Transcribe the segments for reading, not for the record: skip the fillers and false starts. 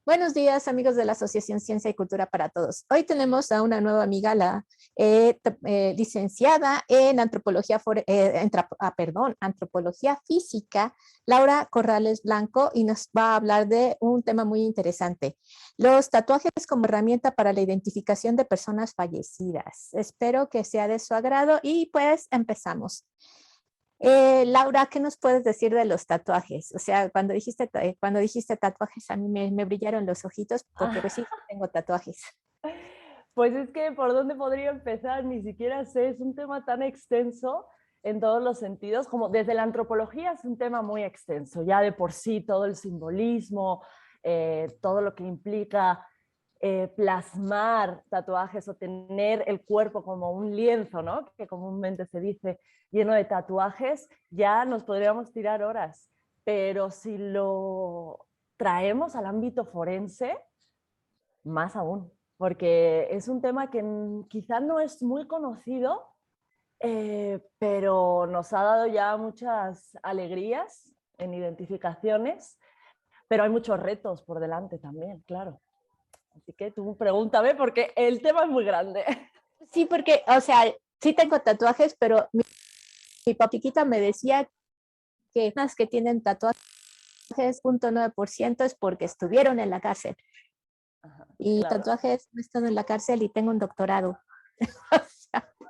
Buenos días, amigos de la Asociación Ciencia y Cultura para Todos. Hoy tenemos a una nueva amiga, la licenciada en antropología física, Laura Corrales Blanco, y nos va a hablar de un tema muy interesante: los tatuajes como herramienta para la identificación de personas fallecidas. Espero que sea de su agrado y pues empezamos. Laura, ¿qué nos puedes decir de los tatuajes? O sea, cuando dijiste tatuajes, a mí me brillaron los ojitos porque pues sí, tengo tatuajes. Pues es que por dónde podría empezar, ni siquiera sé, es un tema tan extenso en todos los sentidos, como desde la antropología es un tema muy extenso, ya de por sí todo el simbolismo, todo lo que implica plasmar tatuajes o tener el cuerpo como un lienzo, ¿no? Que comúnmente se dice, lleno de tatuajes, ya nos podríamos tirar horas, pero si lo traemos al ámbito forense, más aún, porque es un tema que quizás no es muy conocido, pero nos ha dado ya muchas alegrías en identificaciones, pero hay muchos retos por delante también, claro. Así que tú pregúntame porque el tema es muy grande. Sí, porque, o sea, sí tengo tatuajes, pero mi papiquita me decía que las que tienen tatuajes, 0.9% es porque estuvieron en la cárcel. Ajá, Y claro. tatuajes no he estado en la cárcel y tengo un doctorado.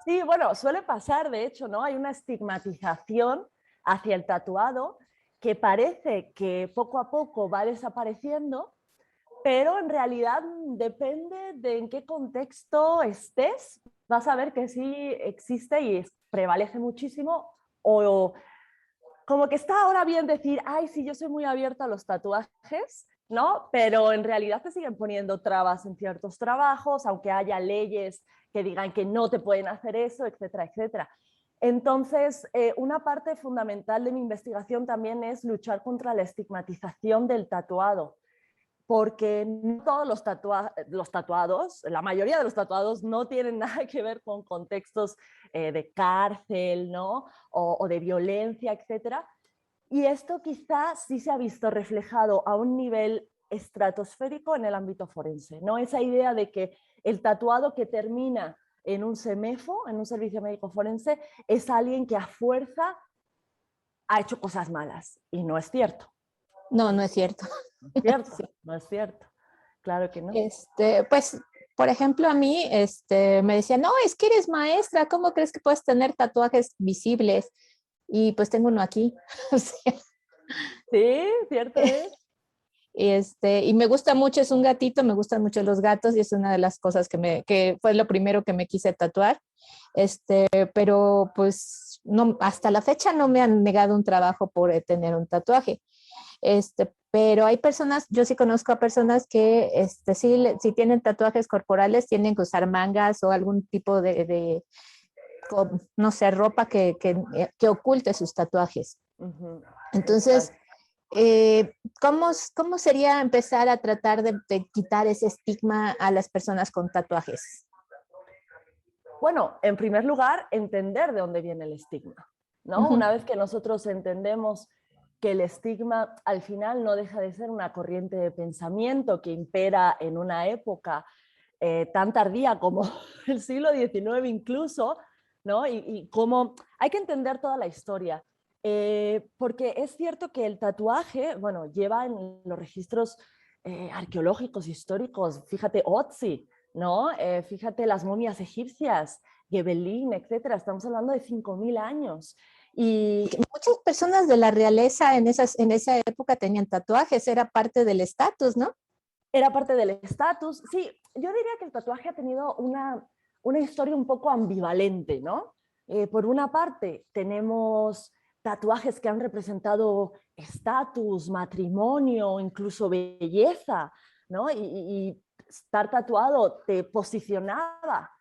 Sí, bueno, suele pasar, de hecho, ¿no? Hay una estigmatización hacia el tatuado que parece que poco a poco va desapareciendo, pero en realidad depende de en qué contexto estés, vas a ver que sí existe y prevalece muchísimo, o como que está ahora bien decir, ay, sí, yo soy muy abierta a los tatuajes, ¿no? Pero en realidad te siguen poniendo trabas en ciertos trabajos, aunque haya leyes que digan que no te pueden hacer eso, etcétera, etcétera. Entonces, una parte fundamental de mi investigación también es luchar contra la estigmatización del tatuado, porque no todos los tatuados, la mayoría de los tatuados no tienen nada que ver con contextos de cárcel, ¿no? O de violencia, etcétera. Y esto quizás sí se ha visto reflejado a un nivel estratosférico en el ámbito forense, ¿no? Esa idea de que el tatuado que termina en un SEMEFO, en un servicio médico forense, es alguien que a fuerza ha hecho cosas malas. Y no es cierto. No, no es cierto. No es cierto, no es cierto. Claro que no. Pues, por ejemplo, a mí, me decían, no, es que eres maestra, ¿cómo crees que puedes tener tatuajes visibles? Y pues tengo uno aquí. O sea, Sí, cierto es. y me gusta mucho, es un gatito, me gustan mucho los gatos y es una de las cosas que fue lo primero que me quise tatuar. Pero pues no, hasta la fecha no me han negado un trabajo por tener un tatuaje. Pero hay personas, yo sí conozco a personas que sí, si tienen tatuajes corporales, tienen que usar mangas o algún tipo no sé, ropa que oculte sus tatuajes. Ujú, Entonces, exacto. ¿cómo sería empezar a tratar de quitar ese estigma a las personas con tatuajes? Bueno, en primer lugar, entender de dónde viene el estigma, ¿no? Ujú. Una vez que nosotros entendemos que el estigma al final no deja de ser una corriente de pensamiento que impera en una época tan tardía como el siglo XIX incluso, ¿no? Y cómo hay que entender toda la historia. Porque es cierto que el tatuaje, bueno, lleva en los registros arqueológicos, históricos, fíjate, Otzi, ¿no? Fíjate las momias egipcias, Gebelín, etcétera, estamos hablando de 5.000 años. Y Muchas personas de la realeza en esa época tenían tatuajes, era parte del estatus, ¿no? era parte del estatus. Sí, yo diría que el tatuaje ha tenido una historia un poco ambivalente, ¿no? Por una parte, tenemos tatuajes que han representado estatus, matrimonio, incluso belleza, ¿no? Y estar tatuado te posicionaba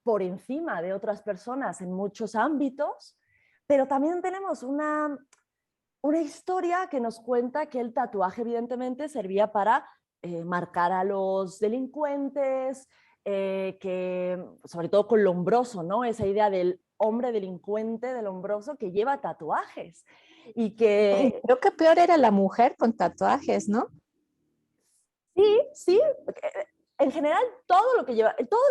por encima de otras personas en muchos ámbitos, pero también tenemos una historia que nos cuenta que el tatuaje evidentemente servía para marcar a los delincuentes, que sobre todo con Lombroso, ¿no? Esa idea del hombre delincuente, del Lombroso, que lleva tatuajes y Ay, que creo que peor era la mujer con tatuajes, ¿no? Sí, sí. En general, todo lo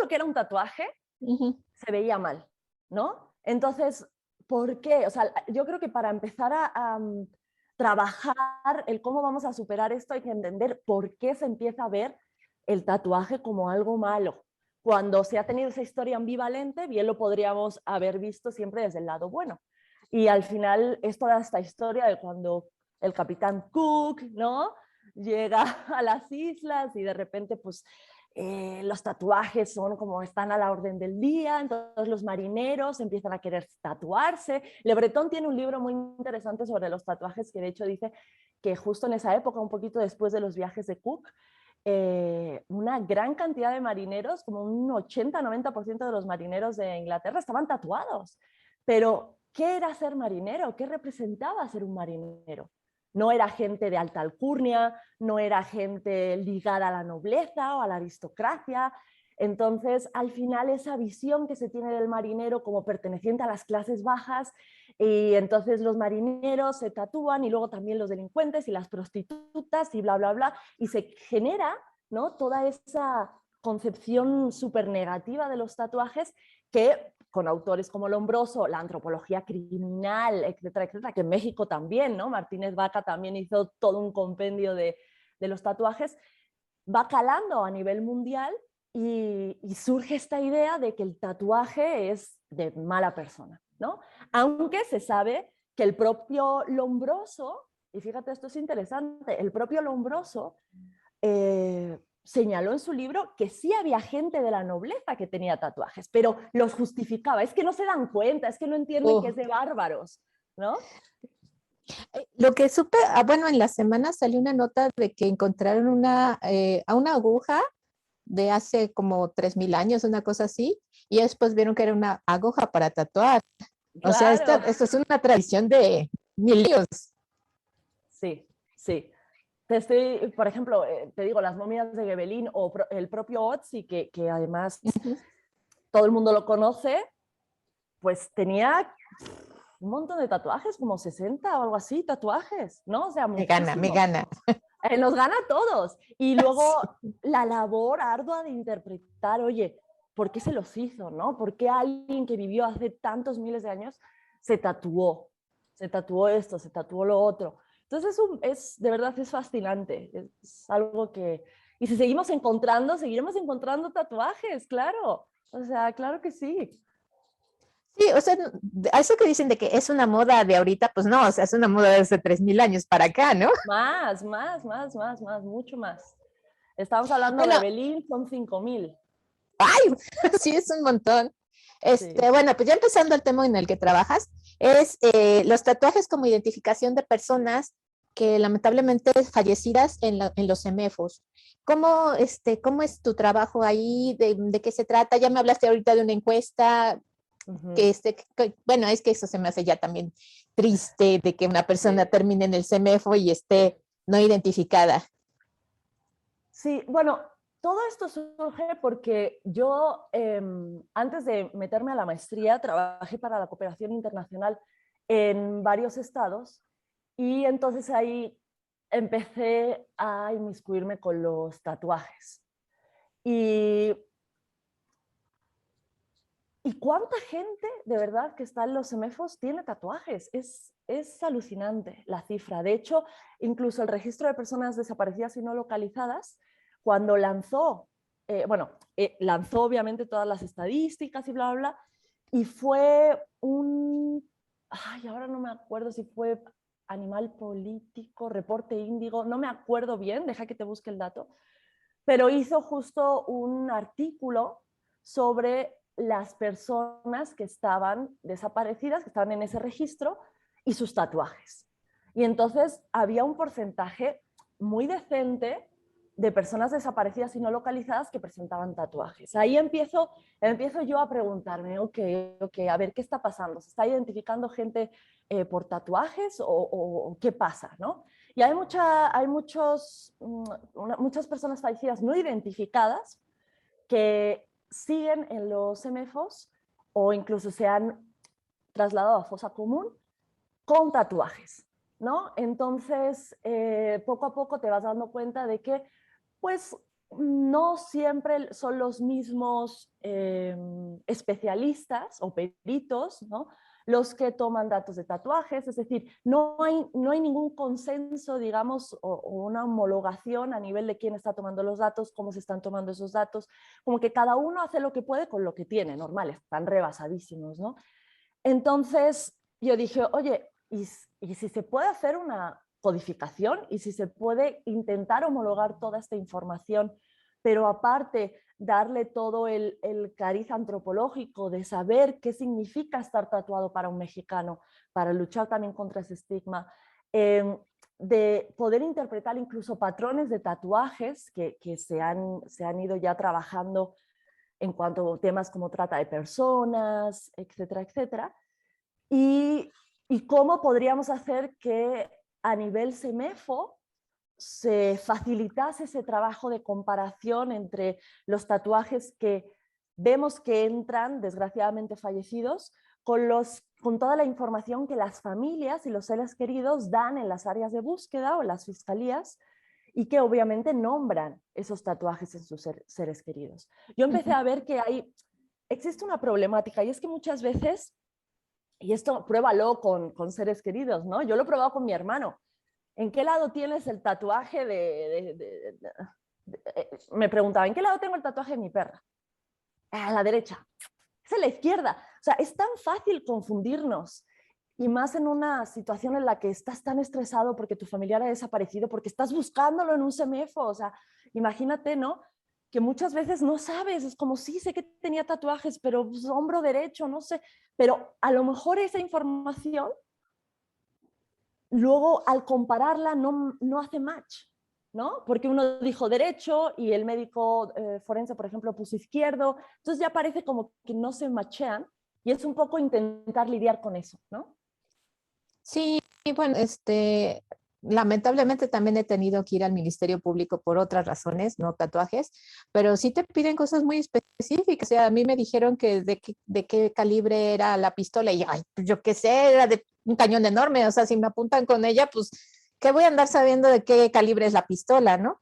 que era un tatuaje se veía mal, ¿no? Entonces, ¿por qué? O sea, yo creo que para empezar a trabajar el cómo vamos a superar esto hay que entender por qué se empieza a ver el tatuaje como algo malo. Cuando se ha tenido esa historia ambivalente, bien lo podríamos haber visto siempre desde el lado bueno. Y al final es toda esta historia de cuando el capitán Cook, ¿no? Llega a las islas y de repente, pues, los tatuajes son como están a la orden del día, entonces los marineros empiezan a querer tatuarse. Le Breton tiene un libro muy interesante sobre los tatuajes que de hecho dice que justo en esa época, un poquito después de los viajes de Cook, una gran cantidad de marineros, como un 80-90% de los marineros de Inglaterra estaban tatuados. Pero, ¿qué era ser marinero? ¿Qué representaba ser un marinero? No era gente de alta alcurnia, no era gente ligada a la nobleza o a la aristocracia. Entonces, al final, esa visión que se tiene del marinero como perteneciente a las clases bajas, y entonces los marineros se tatúan y luego también los delincuentes y las prostitutas y bla, bla, bla, y se genera, ¿no?, toda esa concepción súper negativa de los tatuajes que con autores como Lombroso, la antropología criminal, etcétera, etcétera, que en México también, ¿no? Martínez Vaca también hizo todo un compendio de los tatuajes, va calando a nivel mundial y surge esta idea de que el tatuaje es de mala persona, ¿no? Aunque se sabe que el propio Lombroso, y fíjate, esto es interesante, el propio Lombroso señaló en su libro que sí había gente de la nobleza que tenía tatuajes, pero los justificaba. Es que no se dan cuenta, es que no entienden que es de bárbaros, ¿no? Lo que supe, bueno, en la semana salió una nota de que encontraron a una aguja de hace como 3000 años, una cosa así, y después vieron que era una aguja para tatuar. O sea, Claro. esto es una tradición de milenios. Sí, sí. Por ejemplo, te digo, las momias de Gebelín o el propio Otzi, que además todo el mundo lo conoce, pues tenía un montón de tatuajes, como 60 o algo así, tatuajes, ¿no? O sea, Me muchísimos. gana. Nos gana a todos. Y luego Sí. la labor ardua de interpretar, oye, ¿por qué se los hizo, no? ¿Por qué alguien que vivió hace tantos miles de años se tatuó? Se tatuó esto, se tatuó lo otro. Entonces de verdad es fascinante. Es algo que... Y si seguimos encontrando, seguiremos encontrando tatuajes, claro. O sea, claro que sí. Sí, o sea, a eso que dicen de que es una moda de ahorita, pues no, o sea, es una moda de hace 3000 años para acá, ¿no? Más, mucho más. Estamos hablando de Bueno, Belín, son 5000. ay, sí, es un montón. Sí. Bueno, pues ya empezando el tema en el que trabajas, es los tatuajes como identificación de personas que lamentablemente fallecidas en los CEMEFOS. ¿Cómo es tu trabajo ahí? ¿De qué se trata? Ya me hablaste ahorita de una encuesta, Uh-huh. bueno, es que eso se me hace ya también triste de que una persona Sí. termine en el CEMEFO y esté no identificada. Sí, bueno, todo esto surge porque yo, antes de meterme a la maestría, trabajé para la cooperación internacional en varios estados y entonces ahí empecé a inmiscuirme con los tatuajes. Y, ¿Y cuánta gente de verdad que está en los semefos tiene tatuajes? Es alucinante la cifra. De hecho, incluso el registro de personas desaparecidas y no localizadas, cuando lanzó, lanzó obviamente todas las estadísticas y bla, bla, bla, y fue ay, ahora no me acuerdo si fue Animal Político, Reporte Índigo, no me acuerdo bien, deja que te busque el dato, pero hizo justo un artículo sobre las personas que estaban desaparecidas, que estaban en ese registro, y sus tatuajes. Y entonces había un porcentaje muy decente de personas desaparecidas y no localizadas que presentaban tatuajes. Ahí empiezo yo a preguntarme, ok, a ver, ¿qué está pasando? ¿Se está identificando gente por tatuajes o qué pasa, no? Y hay muchas personas fallecidas no identificadas que siguen en los MFOs o incluso se han trasladado a fosa común con tatuajes, ¿no? Entonces, poco a poco te vas dando cuenta de que Pues no siempre son los mismos especialistas o peritos, ¿no?, los que toman datos de tatuajes, es decir, no hay ningún consenso, digamos, o una homologación a nivel de quién está tomando los datos, cómo se están tomando esos datos, como que cada uno hace lo que puede con lo que tiene, normal, están rebasadísimos, ¿no? Entonces yo dije, oye, ¿y si se puede hacer una codificación y si se puede intentar homologar toda esta información, pero aparte darle todo el cariz antropológico de saber qué significa estar tatuado para un mexicano, para luchar también contra ese estigma, de poder interpretar incluso patrones de tatuajes que se han ido ya trabajando en cuanto a temas como trata de personas, etcétera, etcétera, y, y cómo podríamos hacer que a nivel CEMEFO se facilitase ese trabajo de comparación entre los tatuajes que vemos que entran, desgraciadamente fallecidos, con toda la información que las familias y los seres queridos dan en las áreas de búsqueda o en las fiscalías y que obviamente nombran esos tatuajes en sus seres queridos. Yo empecé a ver que existe una problemática y es que muchas veces, y esto pruébalo con seres queridos, ¿no? Yo lo he probado con mi hermano. ¿En qué lado tienes el tatuaje me preguntaba, ¿en qué lado tengo el tatuaje de mi perra? A la derecha. Es a la izquierda. O sea, es tan fácil confundirnos. Y más en una situación en la que estás tan estresado porque tu familiar ha desaparecido, porque estás buscándolo en un CEMEFO. O sea, imagínate, ¿no?, que muchas veces no sabes, es como, sí, sé que tenía tatuajes, pero pues, hombro derecho, no sé. Pero a lo mejor esa información luego al compararla no hace match, ¿no? Porque uno dijo derecho y el médico forense, por ejemplo, puso izquierdo, entonces ya parece como que no se machean y es un poco intentar lidiar con eso, ¿no? Sí, bueno, lamentablemente también he tenido que ir al Ministerio Público por otras razones, no tatuajes, pero sí te piden cosas muy específicas. O sea, a mí me dijeron que de qué calibre era la pistola y ay, pues yo qué sé, era de un cañón enorme. O sea, si me apuntan con ella, pues, ¿qué voy a andar sabiendo de qué calibre es la pistola, no?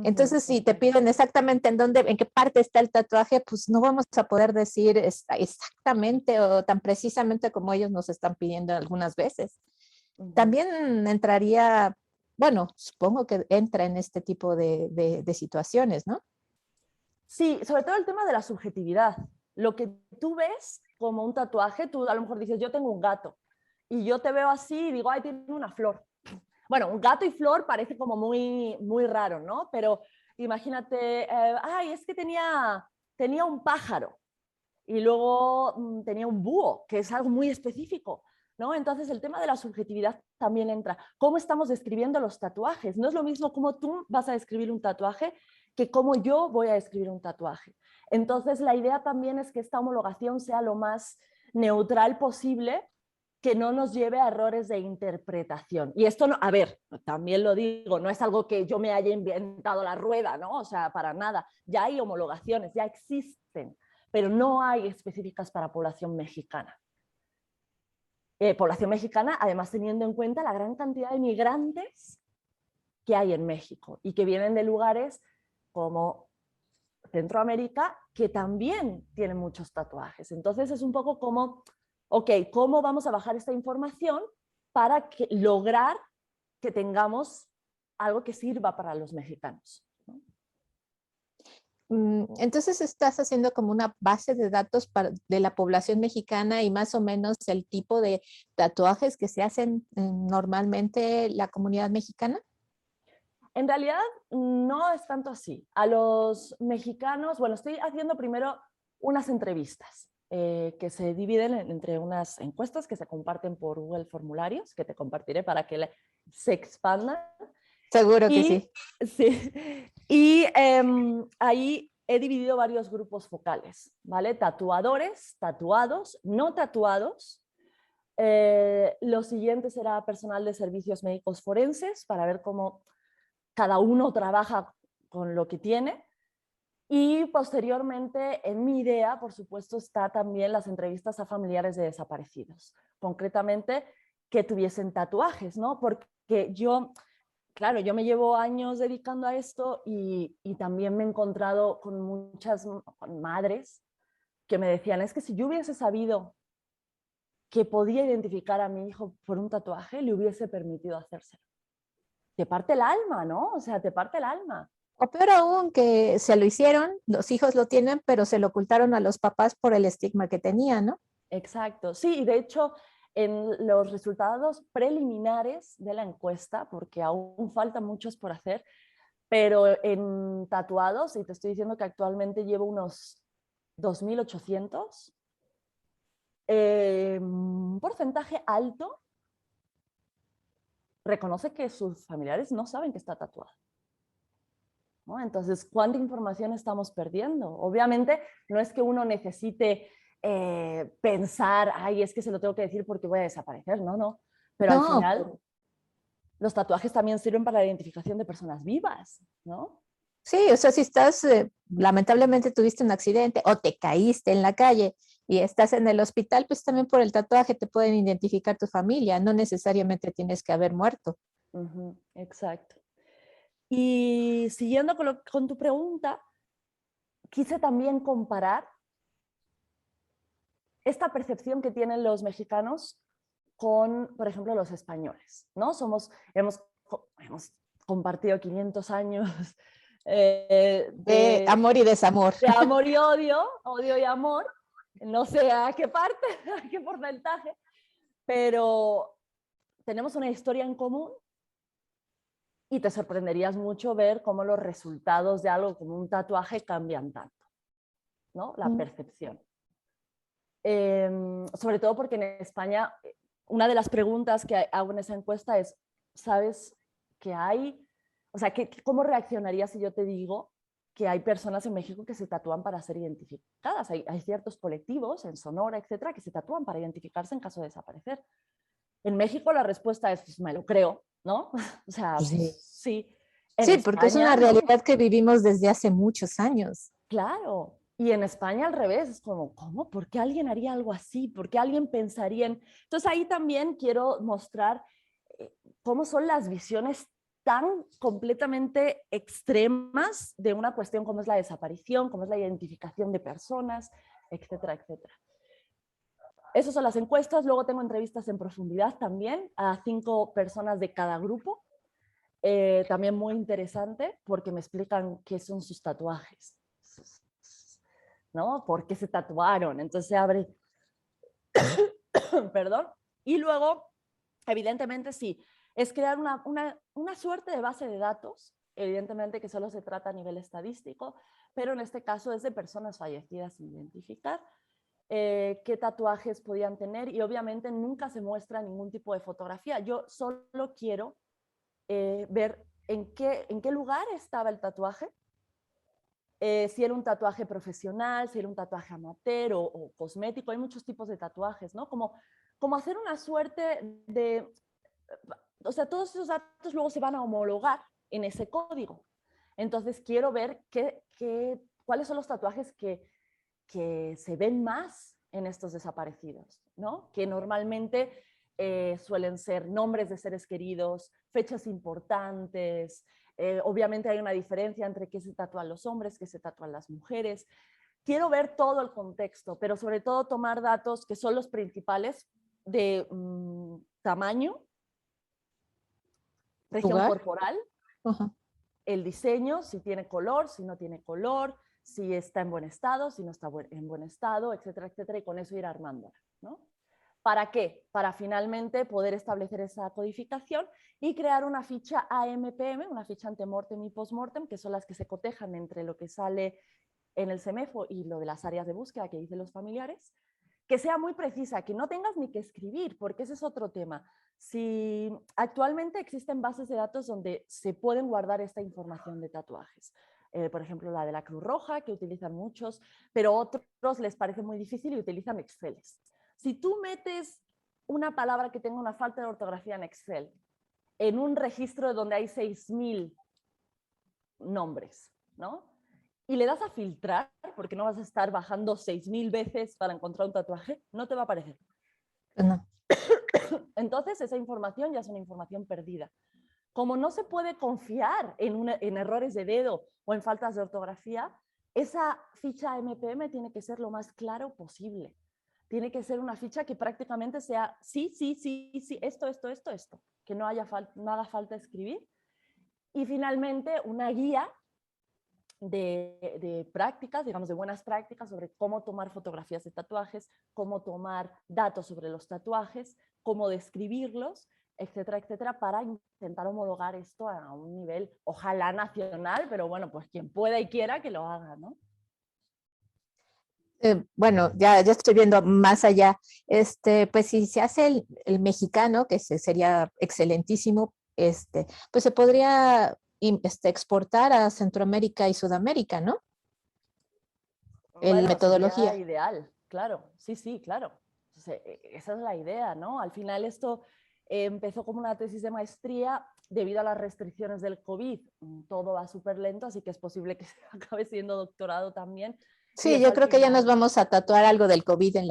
Entonces, si te piden exactamente en qué parte está el tatuaje, pues no vamos a poder decir exactamente o tan precisamente como ellos nos están pidiendo algunas veces. También entraría, bueno, supongo que entra en este tipo de situaciones, ¿no? Sí, sobre todo el tema de la subjetividad. Lo que tú ves como un tatuaje, tú a lo mejor dices, yo tengo un gato, y yo te veo así y digo, ay, tiene una flor. Bueno, un gato y flor parece como muy, muy raro, ¿no? Pero imagínate, ay, es que tenía un pájaro y luego tenía un búho, que es algo muy específico, ¿no? Entonces el tema de la subjetividad también entra. ¿Cómo estamos describiendo los tatuajes? No es lo mismo cómo tú vas a describir un tatuaje que cómo yo voy a describir un tatuaje. Entonces la idea también es que esta homologación sea lo más neutral posible, que no nos lleve a errores de interpretación. Y esto, no, a ver, también lo digo, no es algo que yo me haya inventado la rueda, ¿no? O sea, para nada. Ya hay homologaciones, ya existen, pero no hay específicas para población mexicana. Población mexicana, además teniendo en cuenta la gran cantidad de migrantes que hay en México y que vienen de lugares como Centroamérica, que también tienen muchos tatuajes. Entonces es un poco como, ok, ¿cómo vamos a bajar esta información para lograr que tengamos algo que sirva para los mexicanos? Entonces estás haciendo como una base de datos de la población mexicana y más o menos el tipo de tatuajes que se hacen normalmente la comunidad mexicana. En realidad no es tanto así. A los mexicanos, bueno, estoy haciendo primero unas entrevistas que se dividen entre unas encuestas que se comparten por Google Formularios, que te compartiré para que se expandan. Seguro que Y, sí. sí, y ahí he dividido varios grupos focales, ¿vale? Tatuadores, tatuados, no tatuados. Lo siguiente será personal de servicios médicos forenses para ver cómo cada uno trabaja con lo que tiene. Y posteriormente, en mi idea, por supuesto, está también las entrevistas a familiares de desaparecidos, concretamente que tuviesen tatuajes, ¿no? Porque yo, claro, yo me llevo años dedicando a esto y también me he encontrado con muchas con madres que me decían, es que si yo hubiese sabido que podía identificar a mi hijo por un tatuaje, le hubiese permitido hacérselo. Te parte el alma, ¿no? O sea, te parte el alma. O peor aún, que se lo hicieron, los hijos lo tienen, pero se lo ocultaron a los papás por el estigma que tenía, ¿no? Exacto, sí, y de hecho en los resultados preliminares de la encuesta, porque aún faltan muchos por hacer, pero en tatuados, y te estoy diciendo que actualmente llevo unos 2.800, un porcentaje alto reconoce que sus familiares no saben que está tatuado, ¿no? Entonces, ¿cuánta información estamos perdiendo? Obviamente, no es que uno necesite pensar, ay, es que se lo tengo que decir porque voy a desaparecer, no, no. Pero al No, final, los tatuajes también sirven para la identificación de personas vivas, ¿no? sí, o sea, si estás, lamentablemente tuviste un accidente o te caíste en la calle y estás en el hospital, pues también por el tatuaje te pueden identificar tu familia, no necesariamente tienes que haber muerto. Exacto. Y siguiendo con tu pregunta, quise también comparar esta percepción que tienen los mexicanos con, por ejemplo, los españoles, ¿no? Hemos compartido 500 años De amor y desamor. de amor y odio, odio y amor, no sé a qué parte, a qué porcentaje, pero tenemos una historia en común y te sorprenderías mucho ver cómo los resultados de algo como un tatuaje cambian tanto, ¿no? La percepción. Sobre todo porque en España, una de las preguntas que hago en esa encuesta es, ¿sabes que hay? O sea, ¿cómo reaccionarías si yo te digo que hay personas en México que se tatúan para ser identificadas? Hay ciertos colectivos en Sonora, etcétera, que se tatúan para identificarse en caso de desaparecer. En México la respuesta es, pues me lo creo, ¿no? O sea, Sí. pues, sí. En Sí, porque es una España, no. realidad que vivimos desde hace muchos años. Claro. Y en España al revés, es como, ¿cómo? ¿Por qué alguien haría algo así? ¿Por qué alguien pensaría en...? Entonces ahí también quiero mostrar eh, cómo son las visiones tan completamente extremas de una cuestión como es la desaparición, como es la identificación de personas, etcétera, etcétera. Esas son las encuestas. Luego tengo entrevistas en profundidad también a 5 personas de cada grupo. También muy interesante porque me explican qué son sus tatuajes, ¿no? ¿Por qué se tatuaron? Entonces se abre, perdón. Y luego, evidentemente, sí, es crear una suerte de base de datos, evidentemente que solo se trata a nivel estadístico, pero en este caso es de personas fallecidas sin identificar, qué tatuajes podían tener y obviamente nunca se muestra ningún tipo de fotografía. Yo solo quiero ver en qué lugar estaba el tatuaje, si era un tatuaje profesional, si era un tatuaje amateur o cosmético. Hay muchos tipos de tatuajes, ¿no? Como hacer una suerte de... O sea, todos esos datos luego se van a homologar en ese código. Entonces quiero ver cuáles son los tatuajes que se ven más en estos desaparecidos, ¿no? Que normalmente suelen ser nombres de seres queridos, fechas importantes. Obviamente hay una diferencia entre qué se tatúan los hombres, qué se tatúan las mujeres. Quiero ver todo el contexto, pero sobre todo tomar datos que son los principales de tamaño, región ¿Lugar? corporal, Ajá. el diseño, si tiene color, si no tiene color, si está en buen estado, si no está en buen estado, etcétera, etcétera, y con eso ir armándola, ¿no? ¿Para qué? Para finalmente poder establecer esa codificación y crear una ficha AMPM, una ficha antemortem y postmortem, que son las que se cotejan entre lo que sale en el CEMEFO y lo de las áreas de búsqueda que dicen los familiares, que sea muy precisa, que no tengas ni que escribir, porque ese es otro tema. Si actualmente existen bases de datos donde se pueden guardar esta información de tatuajes, por ejemplo la de la Cruz Roja, que utilizan muchos, pero otros les parece muy difícil y utilizan Excel. Si tú metes una palabra que tenga una falta de ortografía en Excel, en un registro donde hay 6.000 nombres, ¿no? Y le das a filtrar, porque no vas a estar bajando 6.000 veces para encontrar un tatuaje, no te va a aparecer. No. Entonces esa información ya es una información perdida. como no se puede confiar en errores de dedo o en faltas de ortografía, esa ficha MPM tiene que ser lo más claro posible. Tiene que ser una ficha que prácticamente sea sí, sí, sí, sí, esto, que no haga falta escribir. Y finalmente una guía de prácticas, digamos, de buenas prácticas sobre cómo tomar fotografías de tatuajes, cómo tomar datos sobre los tatuajes, cómo describirlos, etcétera, etcétera, para intentar homologar esto a un nivel, ojalá nacional, pero bueno, pues quien pueda y quiera que lo haga, ¿no? Bueno, ya estoy viendo más allá. Pues si se hace el mexicano, que sería excelentísimo, pues se podría exportar a Centroamérica y Sudamérica, ¿no? El Bueno, sería metodología. ideal, claro, sí, sí, claro. Entonces, esa es la idea, ¿no? Al final esto empezó como una tesis de maestría debido a las restricciones del COVID. Todo va súper lento, así que es posible que acabe siendo doctorado también. Y Sí, eso yo al creo que ya nos final, vamos a tatuar algo del COVID en sí,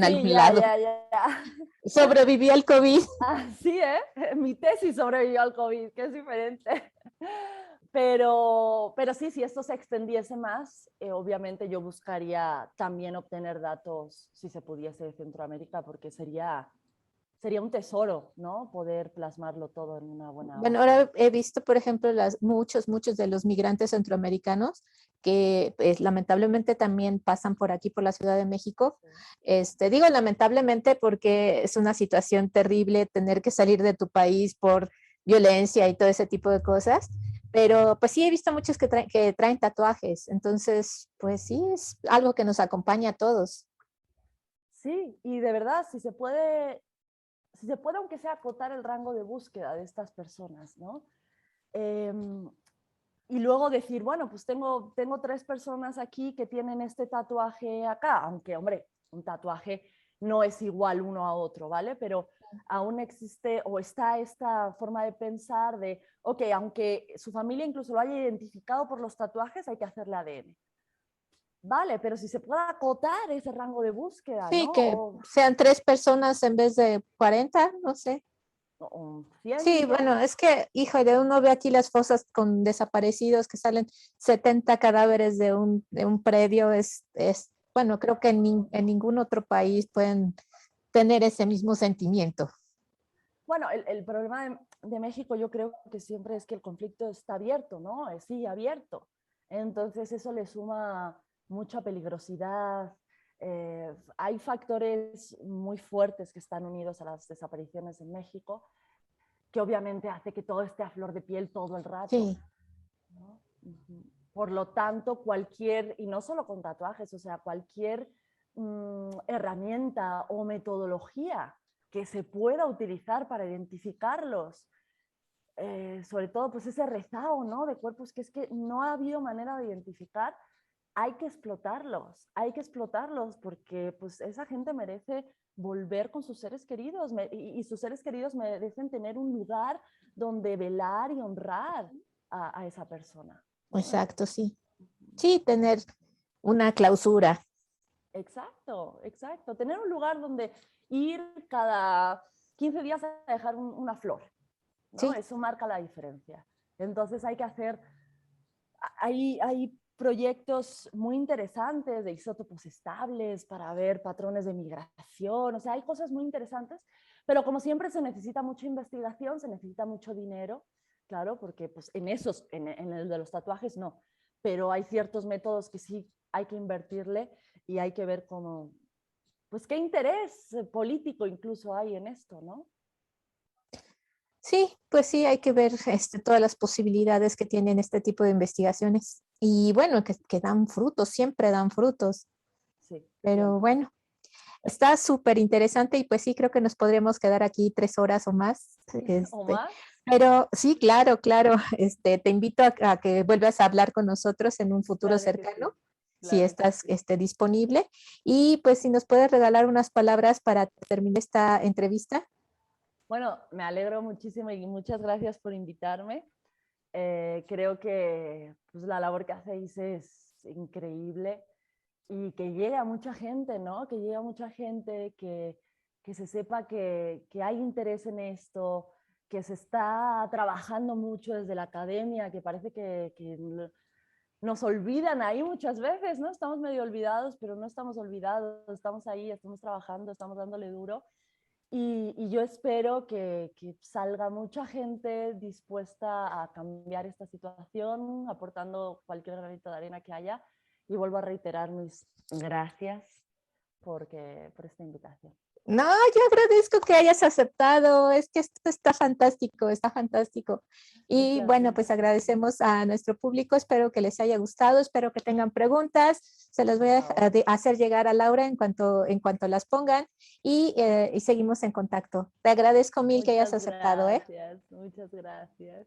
algún ya, lado. ya, ya. Sobreviví al COVID. Así, ¿eh? Mi tesis sobrevivió al COVID, que es diferente. Pero sí, si esto se extendiese más, obviamente yo buscaría también obtener datos, si se pudiese, de Centroamérica, porque sería un tesoro, ¿no? Poder plasmarlo todo en una buena Bueno, hoja. ahora he visto, por ejemplo, muchos de los migrantes centroamericanos que pues, lamentablemente también pasan por aquí, por la Ciudad de México. Sí. Digo lamentablemente porque es una situación terrible tener que salir de tu país por violencia y todo ese tipo de cosas. Pero pues sí he visto muchos que traen tatuajes. Entonces, pues sí, es algo que nos acompaña a todos. Sí, y de verdad, si se puede, aunque sea acotar el rango de búsqueda de estas personas, ¿no? Eh, y luego decir, bueno, pues tengo 3 personas aquí que tienen este tatuaje acá, aunque, hombre, un tatuaje no es igual uno a otro, ¿vale? Pero aún existe o está esta forma de pensar de, ok, aunque su familia incluso lo haya identificado por los tatuajes, hay que hacerle ADN. Vale, pero si se puede acotar ese rango de búsqueda, Sí, ¿no? que sean 3 personas en vez de 40, no sé. O 100 Sí, millones. bueno, es que, híjole, uno ve aquí las fosas con desaparecidos que salen 70 cadáveres de un predio, bueno, creo que en ningún otro país pueden tener ese mismo sentimiento. Bueno, el problema de México yo creo que siempre es que el conflicto está abierto, ¿no? Sigue abierto. Entonces eso le suma mucha peligrosidad. Hay factores muy fuertes que están unidos a las desapariciones en México, que obviamente hace que todo esté a flor de piel todo el rato, Sí, ¿no? Por lo tanto, cualquier, y no solo con tatuajes, o sea, cualquier herramienta o metodología que se pueda utilizar para identificarlos, sobre todo pues ese rezado, ¿no? De cuerpos que es que no ha habido manera de identificar, hay que explotarlos porque pues esa gente merece volver con sus seres queridos y sus seres queridos merecen tener un lugar donde velar y honrar a esa persona, ¿no? exacto, sí. Sí, tener una clausura. Exacto, exacto. Tener un lugar donde ir cada 15 días a dejar una flor, ¿no? Sí, Eso marca la diferencia. Entonces hay que hacer, hay proyectos muy interesantes de isótopos estables para ver patrones de migración, o sea, hay cosas muy interesantes, pero como siempre se necesita mucha investigación, se necesita mucho dinero, claro, porque pues en el de los tatuajes no, pero hay ciertos métodos que sí hay que invertirle y hay que ver cómo, pues qué interés político incluso hay en esto, ¿no? sí, pues sí, hay que ver todas las posibilidades que tienen este tipo de investigaciones. Y bueno, que dan frutos, siempre dan frutos. Sí, Pero siempre. bueno. Está súper interesante y pues sí, creo que nos podríamos quedar aquí 3 horas o más. ¿O más? Pero sí, claro, claro. Te invito a que vuelvas a hablar con nosotros en un futuro Claro que sí, cercano, si claro que estás sí. disponible. Y pues si nos puedes regalar unas palabras para terminar esta entrevista. Bueno, me alegro muchísimo y muchas gracias por invitarme. Creo que pues, la labor que hacéis es increíble y que llegue a mucha gente, ¿no? Que llegue a mucha gente, que se sepa que hay interés en esto, que se está trabajando mucho desde la academia, que parece que nos olvidan ahí muchas veces, ¿no? Estamos medio olvidados, pero no estamos olvidados, estamos ahí, estamos trabajando, estamos dándole duro. Y yo espero que salga mucha gente dispuesta a cambiar esta situación, aportando cualquier granito de arena que haya. Y vuelvo a reiterar mis gracias por esta invitación. No, yo agradezco que hayas aceptado, es que esto está fantástico, está fantástico. Y Muchas bueno, pues gracias. agradecemos a nuestro público, espero que les haya gustado, espero que tengan preguntas, se las voy a hacer llegar a Laura en cuanto las pongan y seguimos en contacto. Te agradezco mil que hayas aceptado, ¿eh? Muchas gracias.